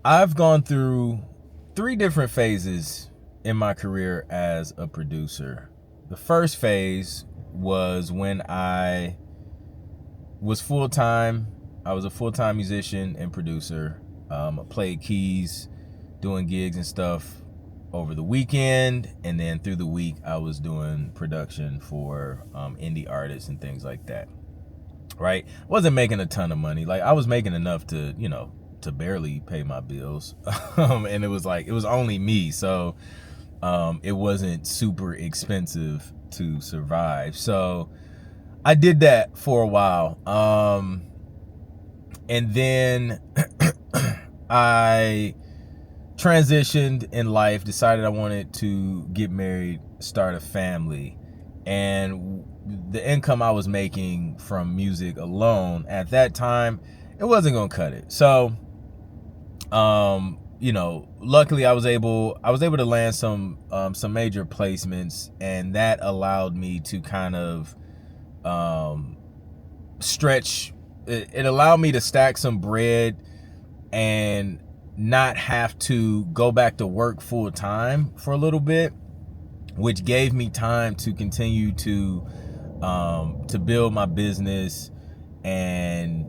I've gone through three different phases in my career as a producer. The first phase was when I was full time. I was a full time musician and producer. I played keys, doing gigs and stuff over the weekend, and then through the week I was doing production for indie artists and things like that. Right? Wasn't making a ton of money. Like I was making enough to, to barely pay my bills. And it was like it was only me, so it wasn't super expensive to survive. So I did that for a while. And then I transitioned in life, decided I wanted to get married, start a family. And the income I was making from music alone at that time, it wasn't gonna cut it. So luckily I was able to land some major placements, and that allowed me to kind of stretch it allowed me to stack some bread and not have to go back to work full time for a little bit, which gave me time to continue to build my business and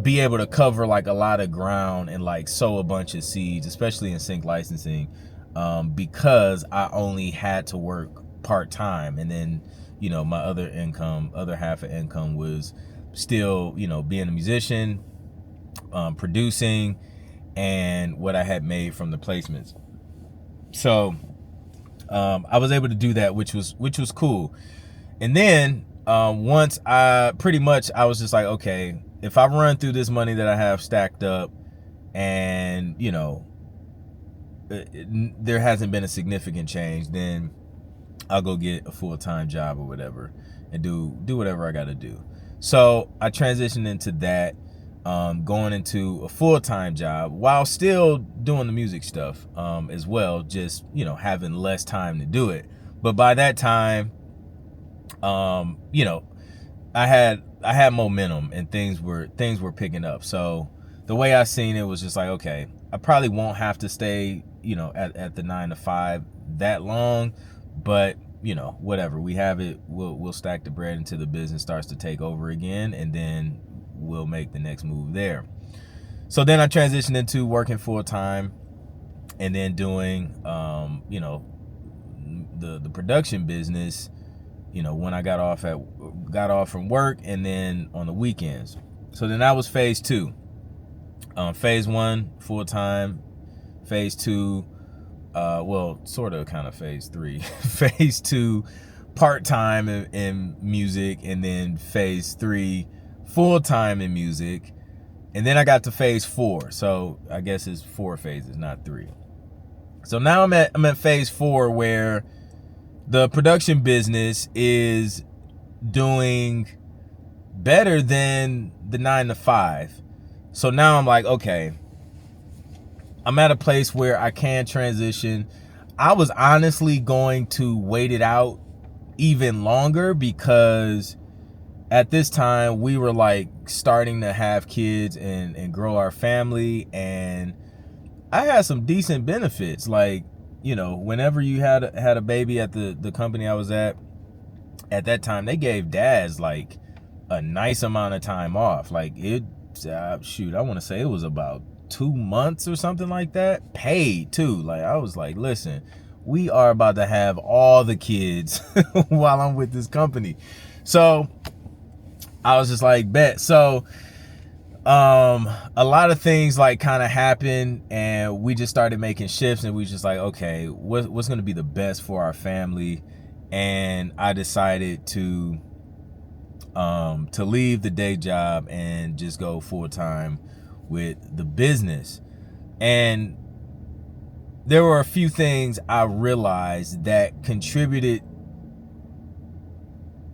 be able to cover like a lot of ground and like sow a bunch of seeds, especially in sync licensing, because I only had to work part time, and then my other half of income was still being a musician, producing, and what I had made from the placements. So I was able to do that, which was cool. And then once I was just like, okay, if I run through this money that I have stacked up, and there hasn't been a significant change, then I'll go get a full-time job or whatever and do whatever I got to do. So I transitioned into that, going into a full-time job while still doing the music stuff as well, just having less time to do it. But by that time, I had momentum, and things were picking up. So the way I seen it was just like, okay, I probably won't have to stay at the 9 to 5 that long, but whatever, we have it, we'll stack the bread until the business starts to take over again, and then we'll make the next move there. So then I transitioned into working full time, and then doing the production business when I got off from work, and then on the weekends. So then that was phase two. Phase one, full time. Phase two, sort of kind of phase three. Phase two, part time in music, and then phase three, full time in music. And then I got to phase four. So I guess it's 4 phases, not 3. So now I'm at phase 4, where the production business is doing better than the 9 to 5. So now I'm like, okay, I'm at a place where I can transition. I was honestly going to wait it out even longer, because at this time we were like starting to have kids and grow our family, and I had some decent benefits. Like, whenever you had a baby at the company I was at that time, they gave dads like a nice amount of time off. Like I want to say it was about 2 months or something like that, paid too. Like I was like, listen, we are about to have all the kids while I'm with this company. So I was just like, bet. So a lot of things like kind of happened, and we just started making shifts, and we just like, okay, what's going to be the best for our family? And I decided to leave the day job and just go full time with the business. And there were a few things I realized that contributed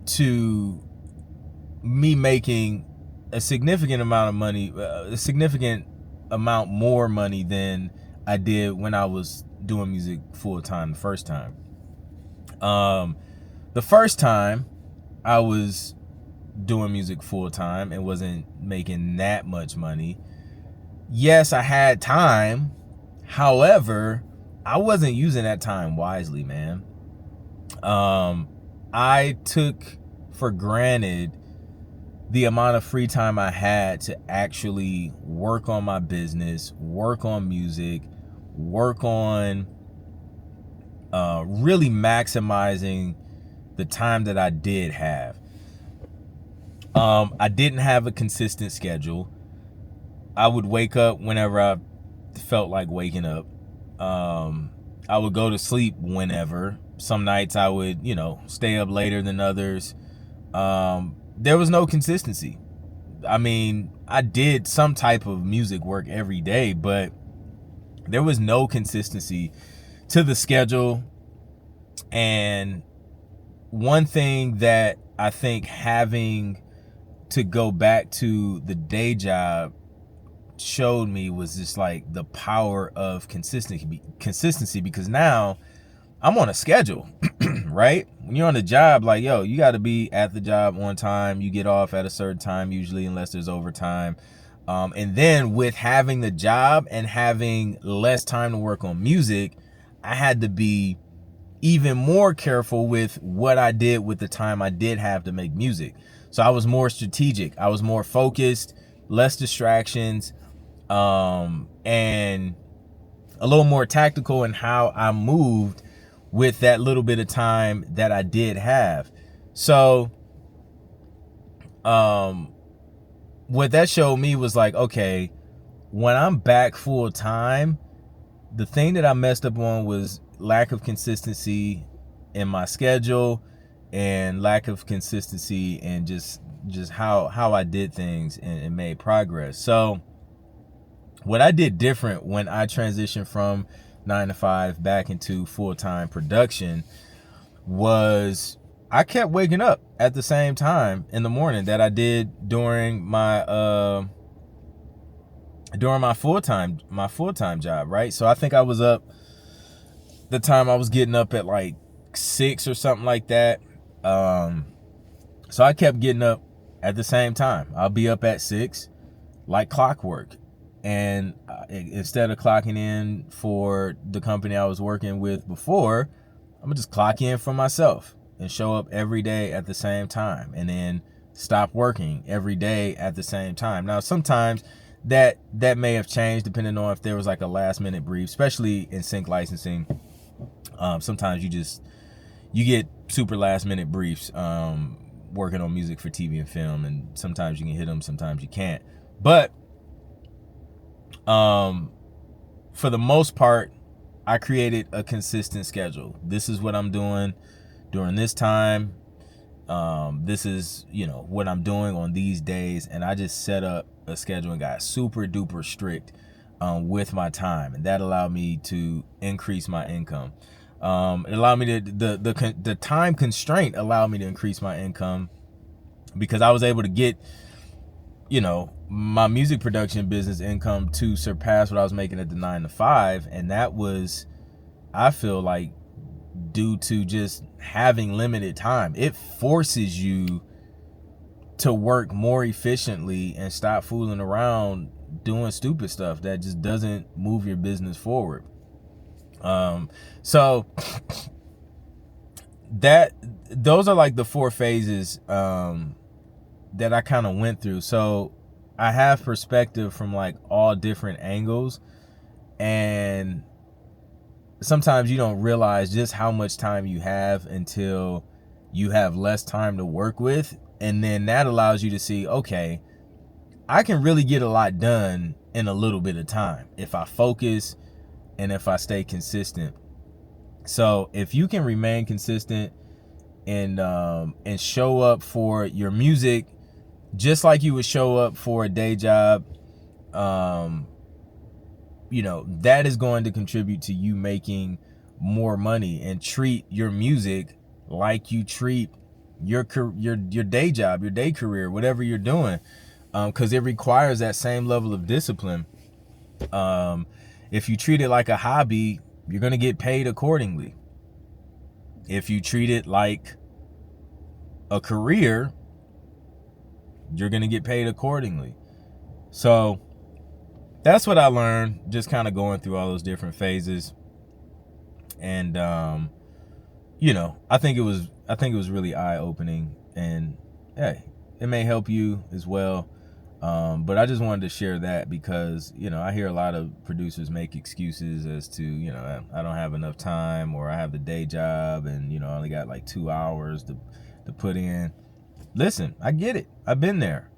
to me making a significant amount of money, a significant amount more money than I did when I was doing music full time the first time. The first time I was doing music full time and wasn't making that much money, yes, I had time. However, I wasn't using that time wisely, man. I took for granted the amount of free time I had to actually work on my business, work on music, work on really maximizing the time that I did have. I didn't have a consistent schedule. I would wake up whenever I felt like waking up. I would go to sleep whenever. Some nights I would, stay up later than others. There was no consistency. I mean, I did some type of music work every day, but there was no consistency to the schedule. And one thing that I think having to go back to the day job showed me was just like the power of consistency, because now I'm on a schedule, right? When you're on the job, like, yo, you got to be at the job on time. You get off at a certain time, usually, unless there's overtime. And then with having the job and having less time to work on music, I had to be even more careful with what I did with the time I did have to make music. So I was more strategic. I was more focused, less distractions, and a little more tactical in how I moved with that little bit of time that I did have. So what that showed me was like, okay, when I'm back full time, the thing that I messed up on was lack of consistency in my schedule and lack of consistency in just how I did things and made progress. So what I did different when I transitioned from 9 to 5 back into full-time production was I kept waking up at the same time in the morning that I did during my full-time job, right? So I think I was up the time I was getting up at like 6 or something like that. So I kept getting up at the same time. I'll be up at 6 like clockwork. And instead of clocking in for the company I was working with before, I'm gonna just clock in for myself and show up every day at the same time, and then stop working every day at the same time. Now, sometimes that may have changed depending on if there was like a last minute brief, especially in sync licensing. Sometimes you get super last minute briefs working on music for TV and film, and sometimes you can hit them, sometimes you can't. But for the most part, I created a consistent schedule. This is what I'm doing during this time. This is, what I'm doing on these days. And I just set up a schedule and got super duper strict with my time. And that allowed me to increase my income. It allowed me to, the time constraint allowed me to increase my income because I was able to get, my music production business income to surpass what I was making at the 9 to 5. And that was, I feel like, due to just having limited time. It forces you to work more efficiently and stop fooling around doing stupid stuff that just doesn't move your business forward. So those are like the 4 phases that I kind of went through. So I have perspective from like all different angles, and sometimes you don't realize just how much time you have until you have less time to work with. And then that allows you to see, okay, I can really get a lot done in a little bit of time if I focus and if I stay consistent. So if you can remain consistent and show up for your music just like you would show up for a day job, that is going to contribute to you making more money. And treat your music like you treat your day job, your day career, whatever you're doing, because it requires that same level of discipline. If you treat it like a hobby, you're going to get paid accordingly. If you treat it like a career, you're going to get paid accordingly. So that's what I learned, just kind of going through all those different phases. And I think it was really eye opening, and hey, it may help you as well. But I just wanted to share that because, I hear a lot of producers make excuses as to, I don't have enough time, or I have the day job and, I only got like 2 hours to put in. Listen, I get it. I've been there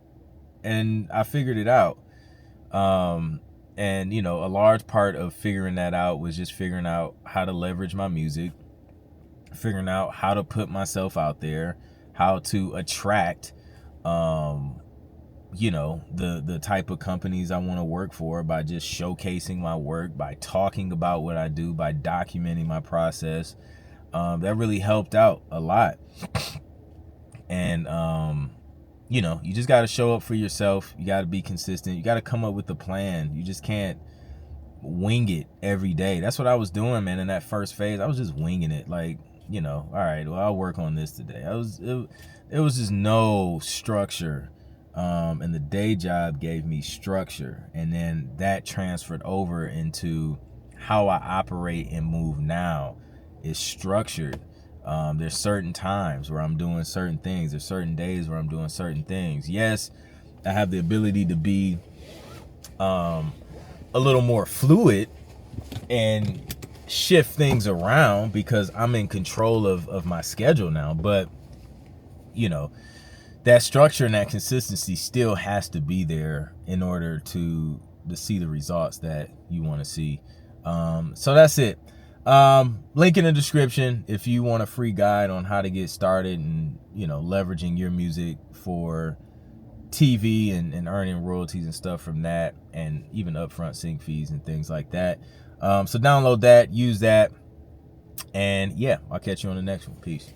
and I figured it out. And, a large part of figuring that out was just figuring out how to leverage my music, figuring out how to put myself out there, how to attract, the type of companies I want to work for by just showcasing my work, by talking about what I do, by documenting my process. That really helped out a lot. And, you just got to show up for yourself. You got to be consistent. You got to come up with a plan. You just can't wing it every day. That's what I was doing, man. In that first phase, I was just winging it. Like, all right, well, I'll work on this today. It was just no structure. And the day job gave me structure. And then that transferred over into how I operate and move now is structured. There's certain times where I'm doing certain things. There's certain days where I'm doing certain things. Yes, I have the ability to be a little more fluid and shift things around because I'm in control of my schedule now. But, that structure and that consistency still has to be there in order to see the results that you want to see. So that's it. Link in the description if you want a free guide on how to get started and, leveraging your music for TV and earning royalties and stuff from that, and even upfront sync fees and things like that. So download that, use that, and yeah, I'll catch you on the next one. Peace.